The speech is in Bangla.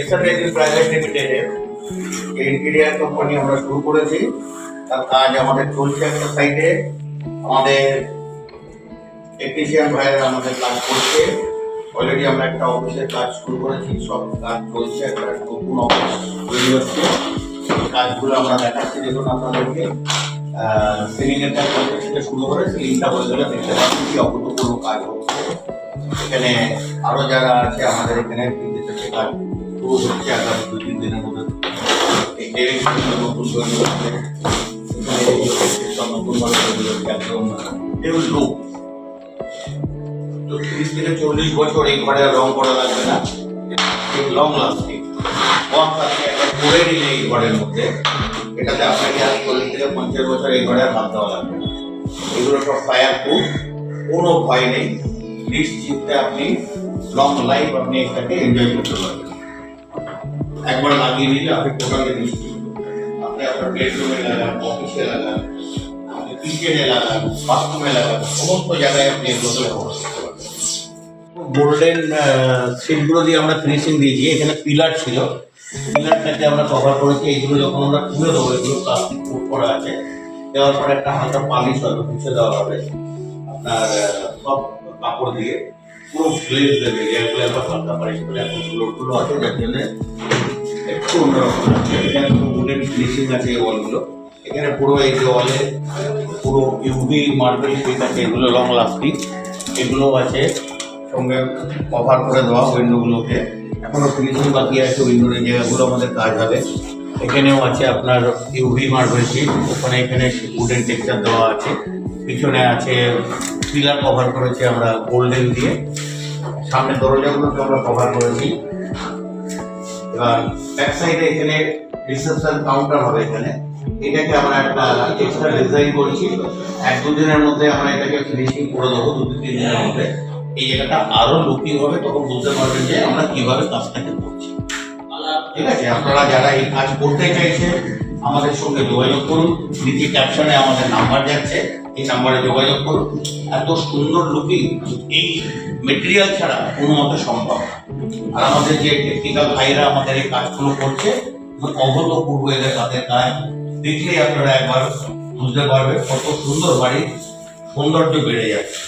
এসআরআইডি প্রাইভেট লিমিটেডের ইন্টেরিয়ার কোম্পানি আমরা শুরু করেছি। তার কাজ আমাদের চলছে একটা সাইডে, আমাদের টেকনিশিয়ান ভাইয়েরা আমাদের কাজ করছে। অলরেডি আমরা একটা অফিসের কাজ শুরু করেছি, সব কাজ চলছে, একটা নতুন অফিস তৈরি হচ্ছে। কাজগুলো আমরা দেখাচ্ছি, দেখুন আপনাদেরকে সিলিং এর কাজ থেকে শুরু করে সিলিংটা বলে গেলে দেখতে পাচ্ছি কি অভূতপূর্ব কাজ হচ্ছে। এখানে আরো যারা আছে আমাদের এখানে কাজ শুরু হচ্ছে আগামী 2-3 দিনের মধ্যে। এই নতুন তৈরি হচ্ছে, নতুন ভাবে তৈরি হচ্ছে, একদম লোক 30 থেকে 40 বছর এই ঘরে রং করা লাগবে না, লং লাস্টিং করে নিলে এই ঘরের মধ্যে এটাতে আপনাকে আর 40 থেকে 50 বছর এই ঘরে আর বাদ দেওয়া লাগবে না। এগুলো সব ফায়ার প্রুফ, কোনো ভয় নেই, নিশ্চিন্তে আপনি লং লাইফ আপনি এটাকে এনজয় করতে পারবেন। একবার লাগিয়ে নিলে আপনি টোটালি নিশ্চিন্ত। আপনি আপনার বেডরুমে লাগান, অফিসে লাগান, আপনি কিচেনে লাগান, বাথরুমে লাগান, সমস্ত জায়গায় আপনি এগুলো ব্যবহার করতে পারবেন। গোল্ডেন সিটগুলো দিয়ে আমরা ফিনিশিং দিয়েছি। এখানে পিলার ছিল, পিলারটাকে আমরা কভার করেছি। এইগুলো যখন আমরা তুলে দেবো, এগুলো প্লাস্টিক কোট করা আছে, দেওয়ার পরে একটা হালকা পালিশ হবে, মুছে দেওয়া হবে আপনার সব কাপড় দিয়ে, পুরো গ্লেজ দেবে, এগুলো একবার হালকা পালিশ করে। এখন ফ্লোরগুলো আছে যার জন্য একটু অন্যরকম আছে। এখানে পুরো গোল্ডেন ফিনিশিং আছে এই ওয়ালগুলো। এখানে পুরো এই যে ওয়ালে পুরো ইউভি মার্বেল শিট আছে, এগুলো লং লাস্টিং, এগুলো আছে সঙ্গে কভার করে দেওয়া উইন্ডোগুলোকে। এখনো ফিনিশিং বাকি আছে, উইন্ডোর জায়গাগুলো আমাদের কাজ হবে। এখানেও আছে আপনার ইউভি মার্বেল শিট, ওখানে এখানে উডেন টেক্সচার দেওয়া আছে। পিছনে আছে পিলার কভার করেছি আমরা গোল্ডেন দিয়ে, সামনে দরজাগুলোকে আমরা কভার করেছি। এবার ব্যাক সাইডে এখানে রিসেপশন কাউন্টার হবে, এখানে এটাকে আমরা একটা এক্সট্রা ডিজাইন করেছি। 1-2 দিনের মধ্যে আমরা এটাকে ফিনিশিং করে দেবো, 2-3 দিনের মধ্যে এই জায়গাটা আরো লুকিং হবে, তখন বুঝতে পারবেন যে আমরা কিভাবে কাজটাকে করছি। ঠিক আছে, আপনারা যারা এই কাজ করতে চাইছেন আমাদের সঙ্গে যোগাযোগ করুন। নিচে ক্যাপশনে আমাদের নাম্বার যাচ্ছে, এই নাম্বারে যোগাযোগ করুন। এত সুন্দর লুকিং এই মেটেরিয়াল ছাড়া কোনো মতে সম্ভব না। আর আমাদের যে টেকনিক্যাল ভাইরা আমাদের এই কাজগুলো করছে, অভূতপূর্ব এদের তাদের কাজ দেখলেই আপনারা একবার বুঝতে পারবেন কত সুন্দর বাড়ির সৌন্দর্য বেড়ে যাচ্ছে।